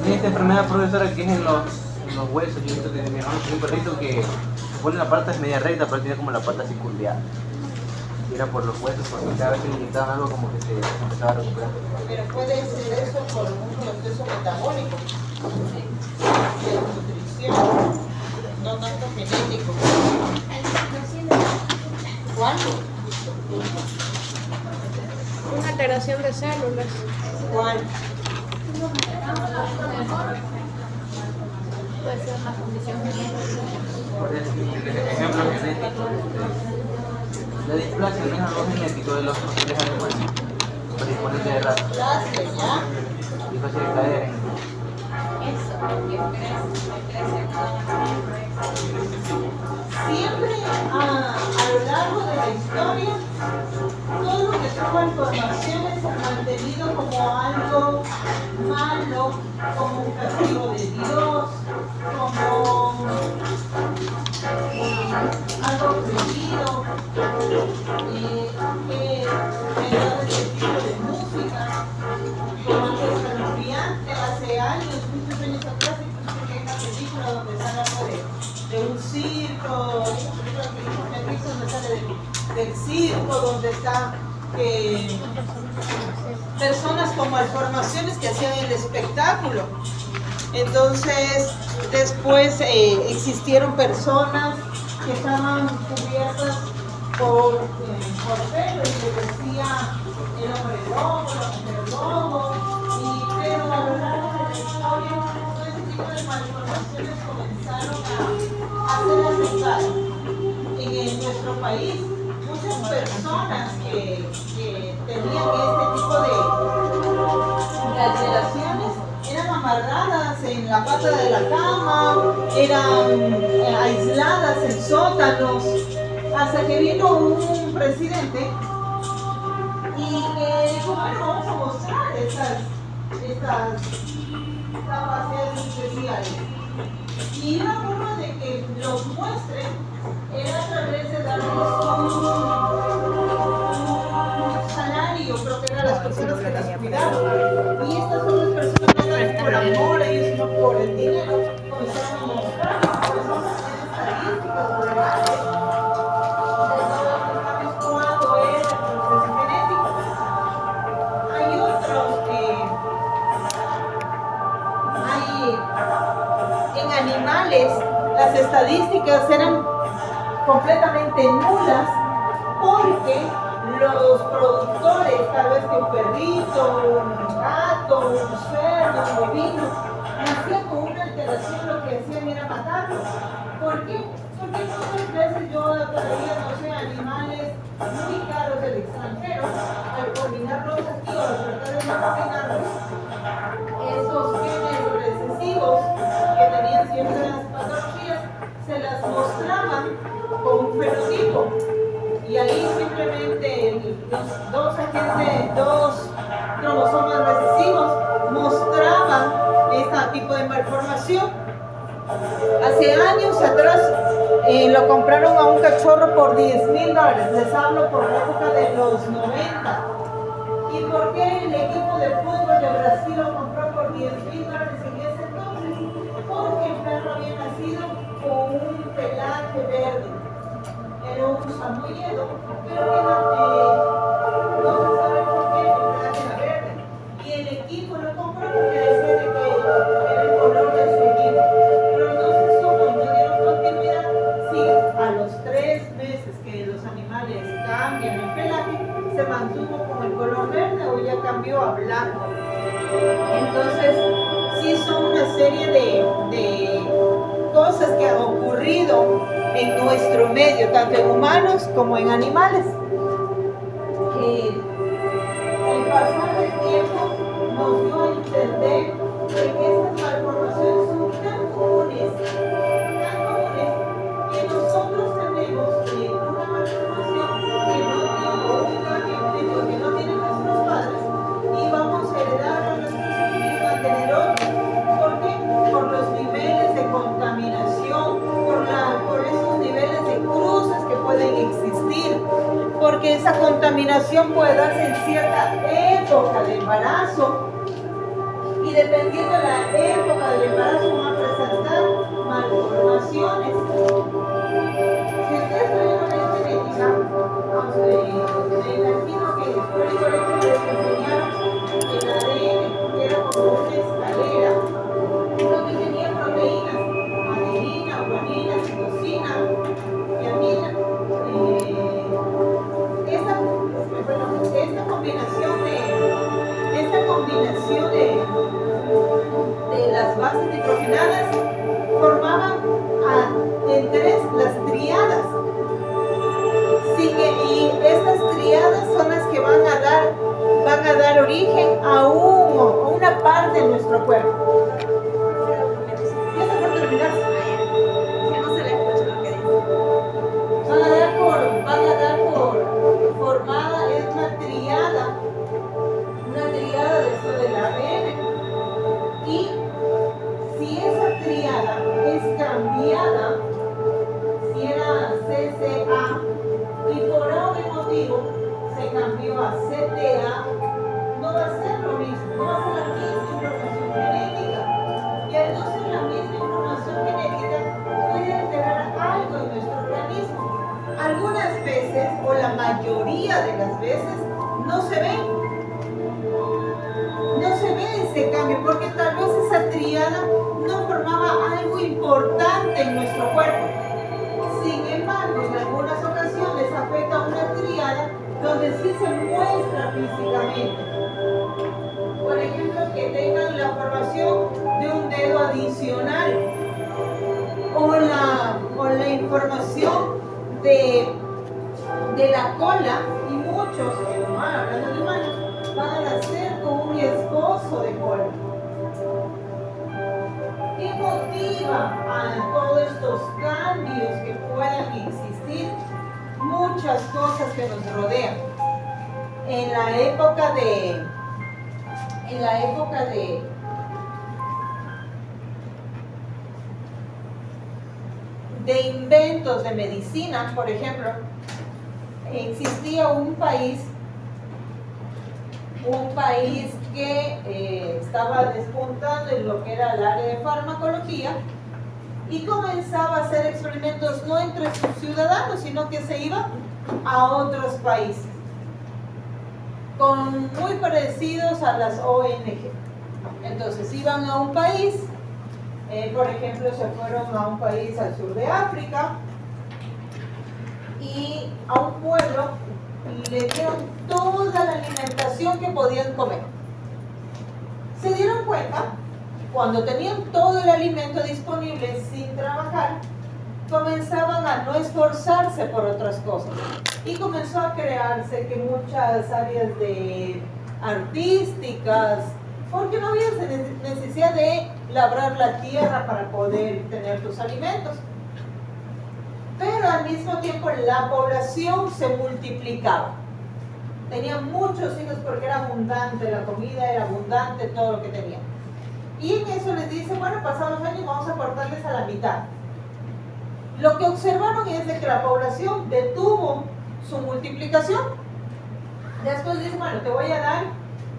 Esta enfermedad, profesora, que es en los huesos. Yo he visto que mi hermano tiene un perrito que se pone la pata es media recta, pero tiene como la pata así curviada. Y era por los huesos, porque cada vez que le inyectaban algo como que se empezaba a recuperar. Pero puede ser eso por un proceso metabólico, de nutrición, no tanto genético. ¿Cuál? Una alteración de células. ¿Cuál? Puede ser una condición genética. Por ejemplo genético. La displasia no es algo genético de los posibles animales. Predisponente de raza. Clase, ¿ya? Y fácil de caer. Siempre a lo largo de la historia, todo lo que son malformaciones se ha mantenido como algo malo, como un castigo de Dios, como algo prohibido, que era de este tipo de música, como algo escalofriante hace años, muchos años atrás, incluso hay una película donde sale algo de un circo, donde sale del circo, donde está personas con malformaciones que hacían el espectáculo. Entonces, después existieron personas que estaban cubiertas por pelo y les decía el hombre lobo, la mujer lobo, pero a lo largo de la historia todo ese tipo de malformaciones comenzaron a ser aceptadas. En nuestro país, muchas personas que tenían este tipo de alteraciones eran amarradas en la pata de la cama, eran aisladas en sótanos, hasta que vino un presidente y dijo, bueno, vamos a mostrar estas capacidades especiales. Y una forma de que los muestren era a través de darles un salario, creo que eran las personas que las cuidaban. Y estas son las personas que por amor, ellos no por el dinero, comenzaron a mostrar estadísticas reales de cuándo era el proceso genético. Hay otros en animales las estadísticas eran completamente nulas porque los productores, tal vez que un perrito, un gato, un cerdo, un bovino, nacían con una alteración, lo que hacían era matarlos. ¿Por qué? Porque muchas veces yo traía, no sé, animales muy caros del extranjero, al polinarlos aquí o al tratar de no polinarlos, esos genes recesivos que tenían ciertas patologías, se las mostraban con un fenotipo. Y ahí simplemente los dos cromosomas recesivos mostraban este tipo de malformación. Hace años atrás lo compraron a un cachorro por $10,000. Les hablo por la época de los 90. ¿Y por qué el equipo de fútbol de Brasil lo compró por $10,000 en ese entonces? Porque el perro había nacido con un pelaje verde. Era un samoyedo, pero que no se sabe por qué el pelaje era verde. Y el equipo lo compró porque decía de que era el color de su equipo. Pero no se supo, no dieron continuidad. Sí, a los 3 meses que los animales cambian el pelaje, se mantuvo con el color verde o ya cambió a blanco. Entonces, sí son una serie de cosas que han ocurrido en nuestro medio, tanto en humanos como en animales. El pasar del tiempo nos dio a entender que estas malformaciones son tan comunes, que nosotros tenemos una malformación que no tienen nuestros padres y vamos a heredar a nuestros hijos y van a tener otros. ¿Por qué? Por los niveles de contaminación, por esos niveles de crudo porque esa contaminación puede darse en cierta época de embarazo y dependiendo de la época del embarazo van a presentar malformaciones. Si ustedes tuvieron genética, me imagino que por el colegio les enseñaron el ADN, que era como una escalera, donde tenía proteínas, adenina, guanina, citosina, tiamina. Esta combinación de las bases nitrogenadas formaban en tres las triadas. Y estas triadas son las que van a dar origen a una parte de nuestro cuerpo. Ya está por terminarse. No se le escucha lo que dice. Van a dar por formada, es una triada de esto del ADN. Y si esa triada es cambiada, si era CCA y por algún motivo se cambió a CTA, no va a ser lo mismo, no va a ser la misma información genética. Y al no ser la misma información genética, puede alterar algo en nuestro organismo. Algunas veces, o la mayoría de las veces, no se ve ese cambio, porque tal vez esa triada no formaba algo importante en nuestro cuerpo. Sin embargo, en algunas ocasiones afecta a una triada donde sí se muestra físicamente. Por ejemplo, que tengan la formación de un dedo adicional o la información de la cola, y muchos, hablando de humanos, van a nacer con un esbozo de cola. ¿Qué motiva a todos estos cambios que puedan existir? Muchas cosas que nos rodean. En la época de inventos de medicina, por ejemplo, existía un país que estaba despuntando en lo que era el área de farmacología y comenzaba a hacer experimentos no entre sus ciudadanos, sino que se iba a otros países, muy parecidos a las ONG. Entonces iban a un país, por ejemplo, se fueron a un país al sur de África y a un pueblo le dieron toda la alimentación que podían comer. Se dieron cuenta, cuando tenían todo el alimento disponible sin trabajar, comenzaban a no esforzarse por otras cosas. Y comenzó a crearse que muchas áreas artísticas, porque no había necesidad de labrar la tierra para poder tener tus alimentos. Pero al mismo tiempo la población se multiplicaba. Tenían muchos hijos porque era abundante, la comida era abundante, todo lo que tenían. Y en eso les dice, bueno, pasados los años vamos a cortarles a la mitad. Lo que observaron es de que la población detuvo su multiplicación. Después dice, bueno, te voy a dar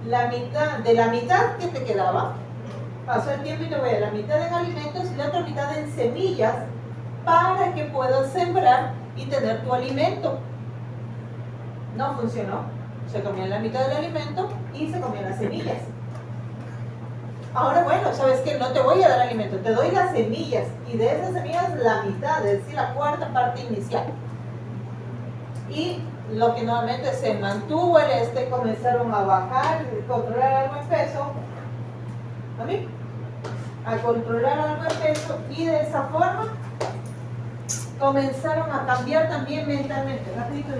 la mitad, de la mitad que te quedaba, pasó el tiempo y te voy a dar la mitad en alimentos y la otra mitad en semillas para que puedas sembrar y tener tu alimento. No funcionó. Se comían la mitad del alimento y se comían las semillas. Ahora, bueno, ¿sabes qué? No te voy a dar alimento, te doy las semillas. Y de esas semillas la mitad, es decir, la cuarta parte inicial. Y lo que nuevamente se mantuvo comenzaron a bajar, controlar algo el peso. A controlar algo el peso y de esa forma comenzaron a cambiar también mentalmente, rapidito,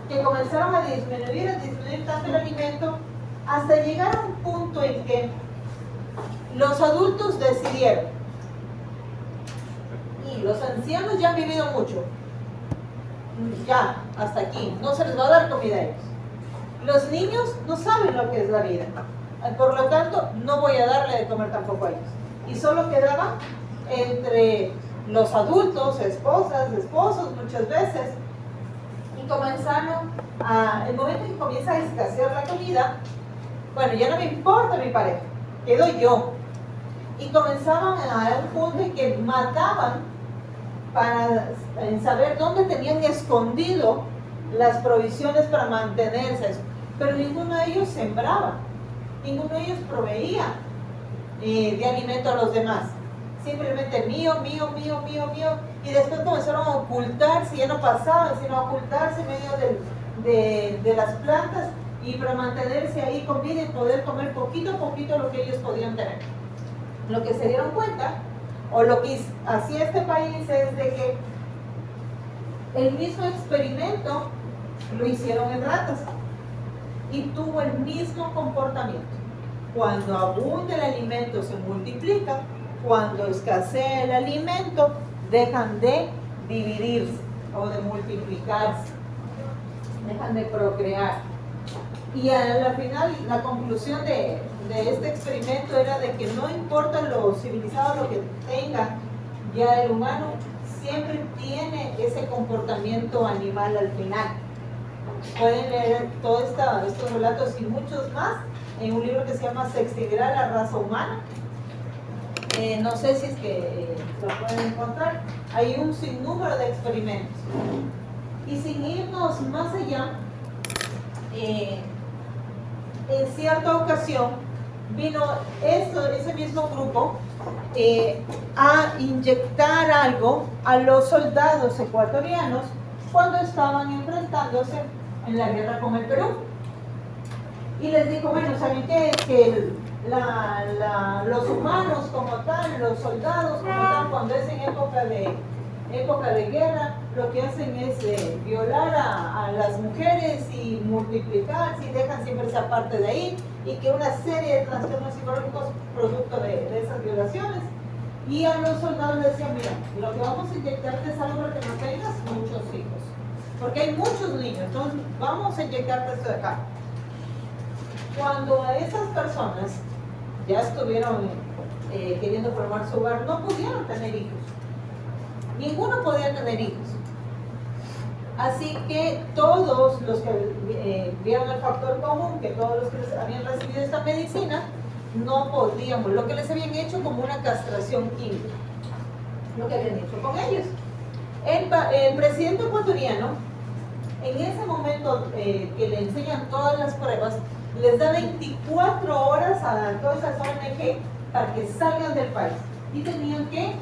que comenzaron a disminuir tanto el alimento hasta llegar a un punto en que los adultos decidieron, y los ancianos ya han vivido mucho, ya, hasta aquí, no se les va a dar comida a ellos. Los niños no saben lo que es la vida, por lo tanto, no voy a darle de comer tampoco a ellos. Y solo quedaba entre los adultos, esposas, esposos muchas veces, y comenzaron el momento en que comienza a escasear la comida, bueno, ya no me importa mi pareja, quedo yo. Y comenzaban a un punto en que mataban para saber dónde tenían escondido las provisiones para mantenerse. Pero ninguno de ellos sembraba, ninguno de ellos proveía de alimento a los demás. Simplemente mío, mío, mío, mío, mío. Y después comenzaron a ocultarse, ya no pasaban, sino a ocultarse en medio de las plantas y para mantenerse ahí con vida y poder comer poquito a poquito lo que ellos podían tener. Lo que se dieron cuenta, o lo que hacía este país, es de que el mismo experimento lo hicieron en ratas y tuvo el mismo comportamiento. Cuando abunda el alimento se multiplica, cuando escasea el alimento dejan de dividirse o de multiplicarse, dejan de procrear. Y a la final la conclusión de este experimento era de que no importa lo civilizado lo que tenga, ya el humano siempre tiene ese comportamiento animal al final. Pueden leer todos estos relatos y muchos más en un libro que se llama Se extinguirá la raza humana. No sé si es que lo pueden encontrar. Hay un sinnúmero de experimentos. Y sin irnos más allá, en cierta ocasión vino ese mismo grupo a inyectar algo a los soldados ecuatorianos cuando estaban enfrentándose en la guerra con el Perú. Y les dijo, bueno, ¿saben qué? Que los humanos como tal, los soldados como tal, cuando es en época de guerra, lo que hacen es violar a las mujeres y multiplicarse y dejan siempre esa parte de ahí, y que una serie de trastornos psicológicos producto de esas violaciones. Y a los soldados les decían, mira, lo que vamos a inyectarte es algo para que no tengas muchos hijos, porque hay muchos niños, entonces vamos a inyectarte esto de acá. Cuando a esas personas ya estuvieron queriendo formar su hogar, no pudieron tener hijos. Ninguno podía tener hijos. Así que todos los que vieron el factor común, que todos los que habían recibido esta medicina, no podíamos, lo que les habían hecho como una castración química, lo que habían hecho con ellos. El presidente ecuatoriano, en ese momento que le enseñan todas las pruebas, les da 24 horas a todas esas ONG para que salgan del país. Y tenían que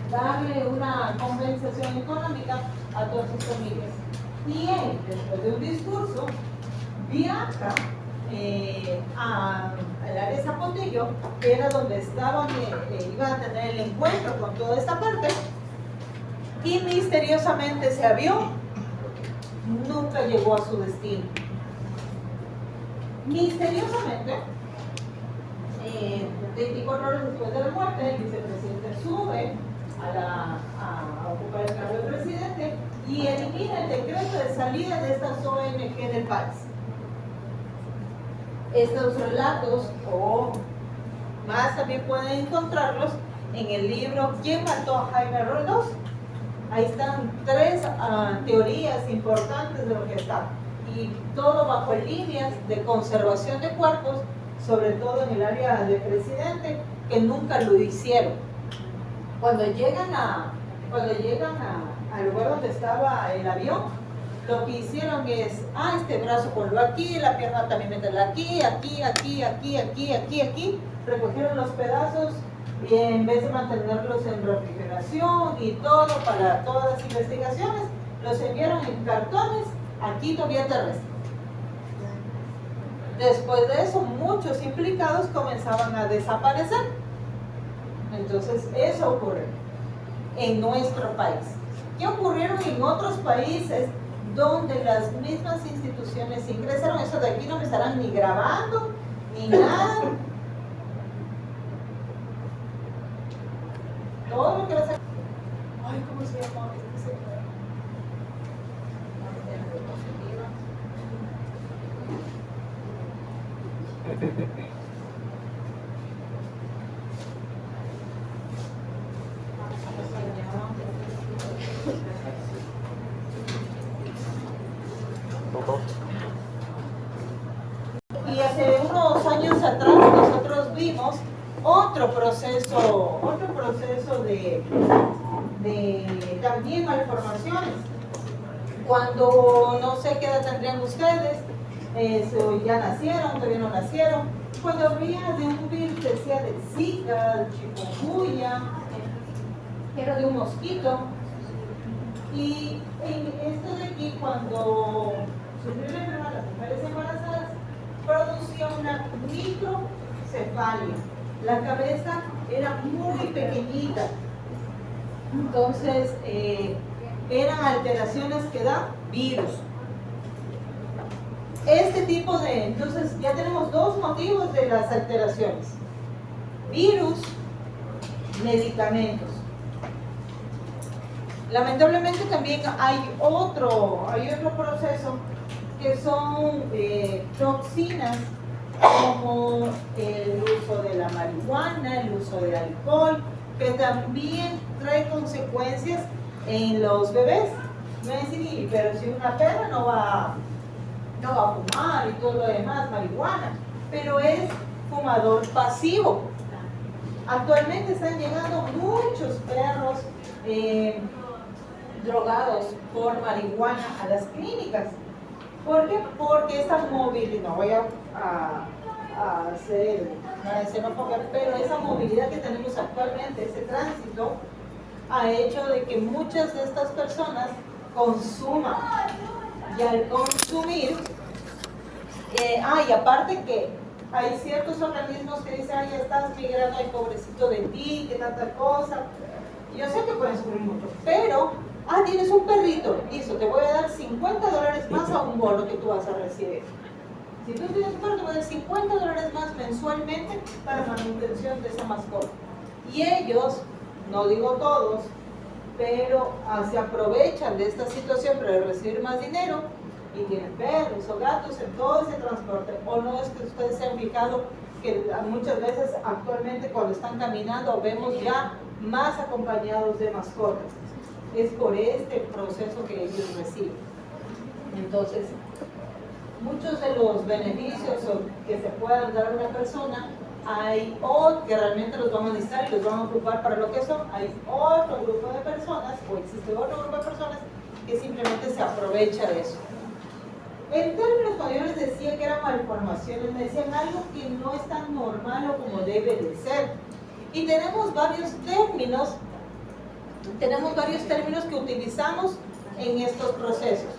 darle una compensación económica a todas sus familias. Y él, después de un discurso, viaja al área de Zapotillo, que era donde estaban, iban a tener el encuentro con toda esta parte, y misteriosamente ese avión nunca llegó a su destino. Misteriosamente, 24 horas después de la muerte, el vicepresidente sube a ocupar el cargo de presidente y elimina el decreto de salida de estas ONG del país. Estos relatos o más también pueden encontrarlos en el libro ¿Quién mató a Jaime Roldós? Ahí están 3 teorías importantes de lo que está, y todo bajo líneas de conservación de cuerpos, sobre todo en el área de presidente, que nunca lo hicieron. Cuando llegan al lugar donde estaba el avión, lo que hicieron es, este brazo ponlo aquí, la pierna también métela aquí, aquí, aquí, aquí, aquí, aquí, aquí. Recogieron los pedazos y en vez de mantenerlos en refrigeración y todo para todas las investigaciones, los enviaron en cartones a Quito vía terrestre. Después de eso, muchos implicados comenzaban a desaparecer. Entonces, eso ocurre en nuestro país. ¿Qué ocurrieron en otros países donde las mismas instituciones ingresaron? Eso de aquí no me estarán ni grabando, ni nada. Todo lo que les... ¿cómo se llama este señor? Y hace unos años atrás nosotros vimos otro proceso de también malformaciones. Cuando no sé qué edad tendrían ustedes, ya nacieron, todavía no nacieron. Cuando había de un virus, decía de Zika, de chikungunya, era de un mosquito. Y en esto de aquí, cuando sufrió la enfermedad las mujeres embarazadas, producía una microcefalia. La cabeza era muy pequeñita. Entonces, eran alteraciones que dan virus. Entonces ya tenemos dos motivos de las alteraciones: virus, medicamentos. Lamentablemente también hay otro proceso que son toxinas, como el uso de la marihuana, el uso del alcohol, que también trae consecuencias en los bebés. Me dicen, pero si una perra no va a fumar y todo lo demás, marihuana, pero es fumador pasivo. Actualmente están llegando muchos perros drogados por marihuana a las clínicas. ¿Por qué? Porque esa movilidad, no voy a hacer xenofobia, pero esa movilidad que tenemos actualmente, ese tránsito, ha hecho de que muchas de estas personas consuman. Y al consumir, y aparte que hay ciertos organismos que dicen, ay, ya estás migrando, ay, pobrecito de ti, que tanta cosa. Yo sé que pueden sufrir mucho, pero, tienes un perrito, listo, te voy a dar $50 más a un bono que tú vas a recibir. Si tú tienes un perro, te voy a dar $50 más mensualmente para manutención de esa mascota. Y ellos, no digo todos, pero se aprovechan de esta situación para recibir más dinero y tienen perros o gatos en todo ese transporte. O no es que ustedes se han fijado que muchas veces actualmente cuando están caminando vemos ya más acompañados de mascotas. Es por este proceso que ellos reciben. Entonces, muchos de los beneficios que se puedan dar a una persona, que realmente los vamos a necesitar y los vamos a ocupar para lo que son, hay otro grupo de personas, o existe otro grupo de personas que simplemente se aprovecha de eso. En términos, cuando yo les decía que eran malformaciones, me decían algo que no es tan normal o como debe de ser. Y tenemos varios términos que utilizamos en estos procesos.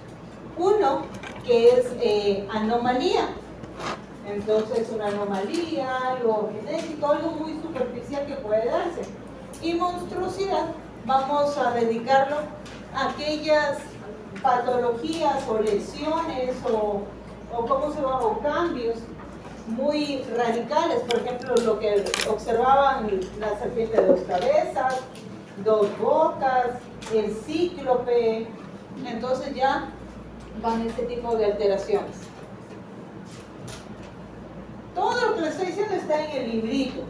Uno que es anomalía. Entonces, una anomalía, algo genético, algo muy superficial que puede darse. Y monstruosidad, vamos a dedicarlo a aquellas patologías o lesiones o cambios muy radicales. Por ejemplo, lo que observaban la serpiente de 2 cabezas, 2 bocas, el cíclope. Entonces ya van ese tipo de alteraciones. Todo lo que les estoy diciendo está en el librito.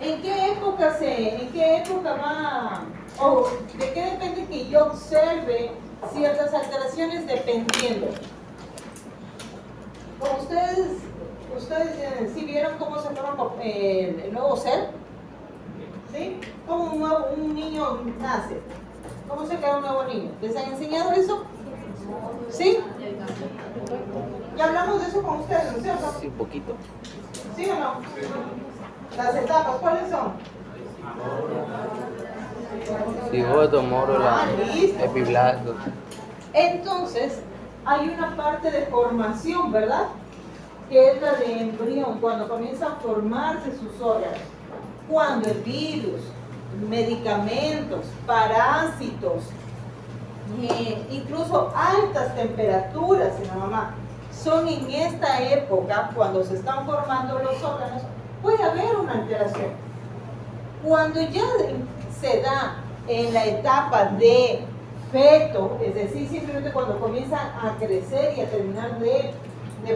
¿En qué época va? ¿O de qué depende que yo observe ciertas alteraciones? Dependiendo. Como ustedes sí vieron cómo se forma el nuevo ser, ¿sí? Como un niño nace. ¿Cómo se crea un nuevo niño? ¿Les han enseñado eso? ¿Sí? Ya hablamos de eso con ustedes, ¿no es cierto? Sí, un poquito. ¿Sí o no? Las etapas, ¿cuáles son? Cigoto, mórula, epiblasto. Entonces, hay una parte de formación, ¿verdad? Que es la de embrión, cuando comienzan a formarse sus órganos. Cuando el virus, medicamentos, parásitos, incluso altas temperaturas en la mamá, son en esta época, cuando se están formando los órganos, puede haber una alteración. Cuando ya se da en la etapa de feto, es decir, simplemente cuando comienzan a crecer y a terminar de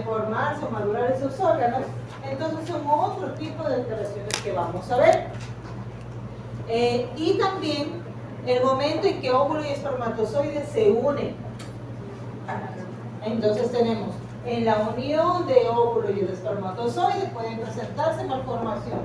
formarse o madurar esos órganos, entonces son otro tipo de alteraciones que vamos a ver. Y también El momento en que óvulo y espermatozoide se unen. Entonces tenemos, en la unión de óvulo y el espermatozoide pueden presentarse malformaciones.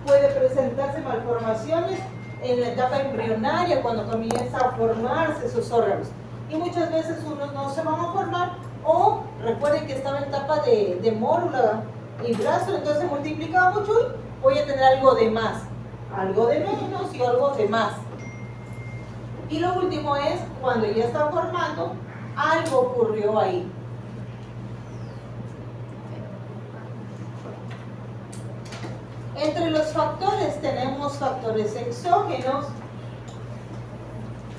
Puede presentarse malformaciones en la etapa embrionaria cuando comienza a formarse esos órganos. Y muchas veces unos no se van a formar, o recuerden que estaba en etapa de mórula y brazo, entonces se multiplicaba mucho y voy a tener algo de más, algo de menos y algo de más. Y lo último es cuando ya está formando, algo ocurrió ahí. Entre los factores tenemos factores exógenos.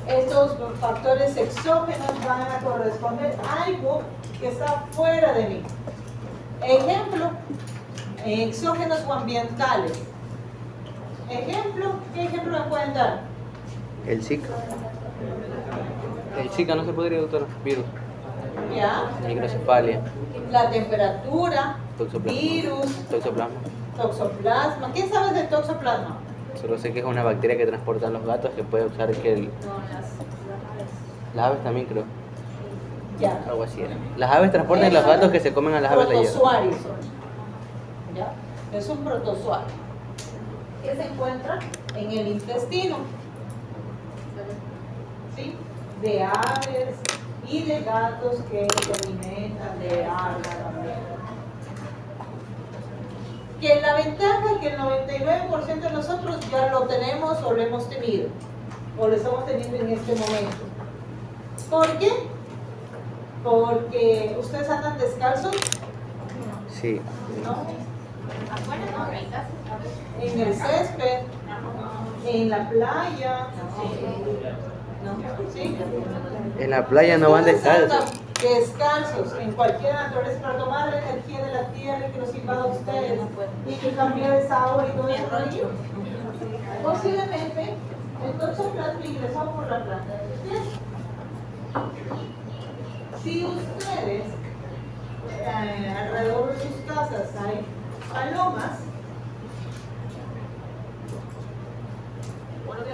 Estos factores exógenos van a corresponder a algo que está fuera de mí. Ejemplo, exógenos o ambientales. Ejemplo, ¿qué ejemplo me pueden dar? El Zika. El Zika no se podría, doctor. Virus. ¿Ya? Microcefalia. La temperatura, Toxoplasma. virus, Toxoplasma. toxoplasma. ¿Qué sabes del toxoplasma? Solo sé que es una bacteria que transportan los gatos que puede usar que el... Las aves también creo. Ya. Algo así era. Las aves transportan los gatos que se comen a las aves de hierro. Protozoarios. ¿Ya? Es un protozoario que se encuentra en el intestino. ¿Sí? De aves y de gatos que se alimentan de aves también. Que la ventaja es que el 99% de nosotros ya lo tenemos o lo hemos tenido, o lo estamos teniendo en este momento. ¿Por qué? Porque ustedes andan descalzos, Sí. ¿no? En el césped, en la playa, ¿no? ¿Sí? En la playa no van Ustedes descalzos. andan descalzos en cualquier naturaleza para tomar la energía de la tierra que los invada a ustedes y que cambiar esa agua y todo eso rollo. Posiblemente el toxoplasma ingresó por la planta de los pies. Si ustedes alrededor de sus casas hay palomas,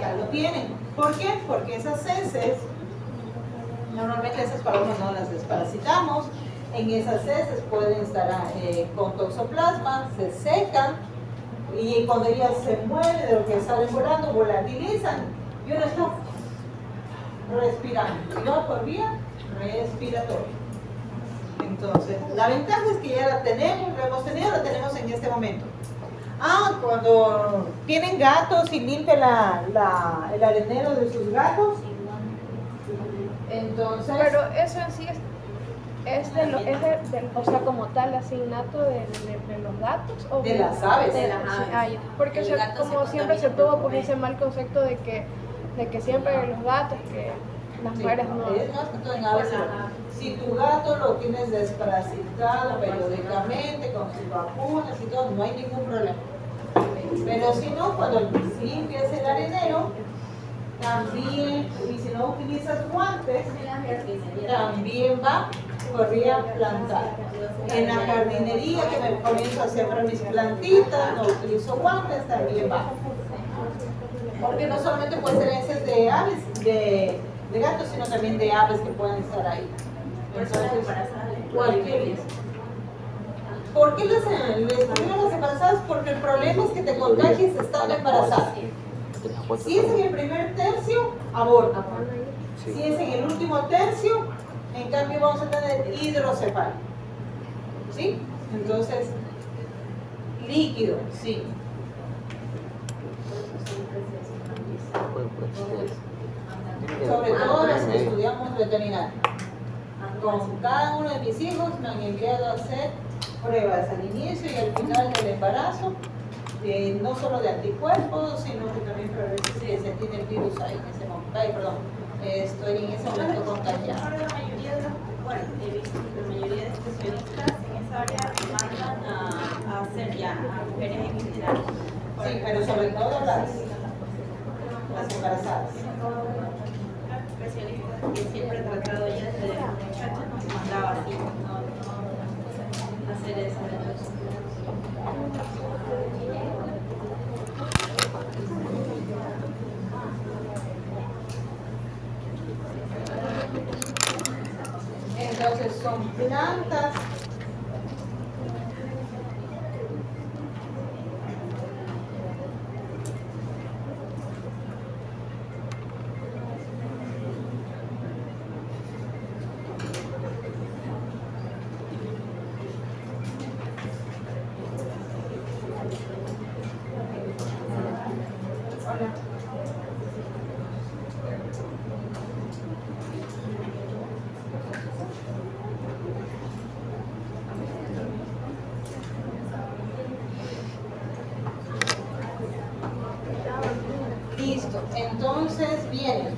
ya lo tienen. ¿Por qué? Porque esas heces, normalmente esas palomas no las desparasitamos, en esas heces pueden estar con toxoplasma, se secan y cuando ellas se mueren de lo que salen volando, volatilizan y uno está respirando, y va por vía respiratoria. Entonces, la ventaja es que ya la tenemos, la hemos tenido, la tenemos en este momento. Cuando tienen gatos y limpian el arenero de sus gatos, entonces... Pero eso en sí o sea, como tal, así innato de los gatos o De las aves. De las aves. Ah, ya. Porque El gato como se siempre se contamina tuvo por pues ese eso. mal concepto de que siempre los gatos, que las Sí, mujeres no. es más que todo en aves. Si tu gato lo tienes desparasitado periódicamente con sus vacunas y todo, no hay ningún problema. Pero si no, cuando limpias el arenero, también, y si no utilizas guantes, también va por vía plantar. En la jardinería que me comienzo a sembrar mis plantitas, no utilizo guantes, también va. Porque no solamente puede ser heces de aves, de gatos, sino también de aves que pueden estar ahí. Entonces, cualquier. ¿Por qué les digo a las embarazadas? Porque el problema es que te contagies estando embarazada. Si es en el primer tercio, aborto. Sí. Si es en el último tercio, en cambio vamos a tener hidrocefalia. ¿Sí? Entonces, líquido, sí. Sobre todo los que estudiamos veterinaria. Con cada uno de mis hijos me han enviado a hacer pruebas al inicio y al final del embarazo, no solo de anticuerpos, sino que también para ver si se tiene el virus ahí en ese momento. Ay, perdón, estoy en ese momento contagiada. Ahora la mayoría de los, bueno, he visto que la mayoría de especialistas en esa área mandan a hacer ya a mujeres en general. Sí, pero sobre todo las embarazadas. Especialistas que siempre he tratado ya desde muchachos nos mandaba así, no hacer eso. Entonces son plantas listo. Entonces vienen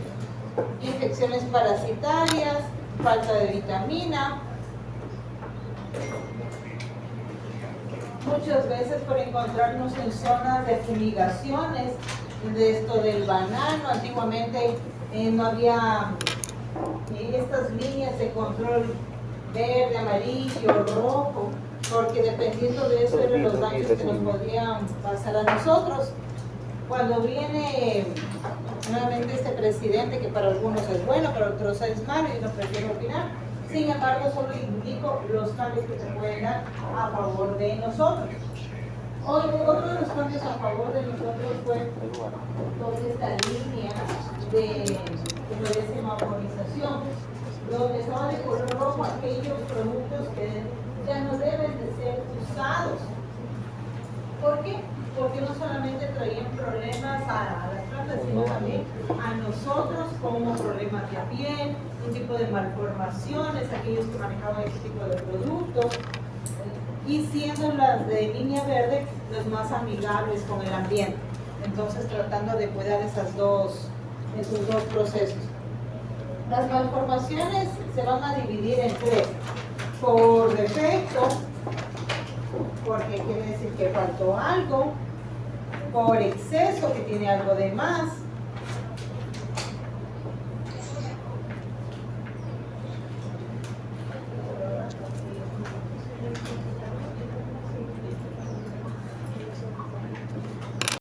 infecciones parasitarias, falta de vitamina. Muchas veces por encontrarnos en zonas de fumigaciones de esto del banano. Antiguamente no había estas líneas de control verde, amarillo, rojo, porque dependiendo de eso eran los daños que nos podían pasar a nosotros. Cuando viene nuevamente este presidente, que para algunos es bueno, para otros es malo, y no prefiero opinar, sin embargo solo indico los cambios que se pueden dar a favor de nosotros. Otro de los cambios a favor de nosotros fue toda esta línea de semaforización, donde estaban de color rojo aquellos productos que ya no deben de ser usados. ¿Por qué? Porque no solamente traían problemas a las plantas, sino también a nosotros como problemas de piel, un tipo de malformaciones, aquellos que manejaban este tipo de productos, y siendo las de línea verde los más amigables con el ambiente. Entonces tratando de cuidar esos dos procesos. Las malformaciones se van a dividir en tres: por defecto, porque quiere decir que faltó algo; por exceso, que tiene algo de más;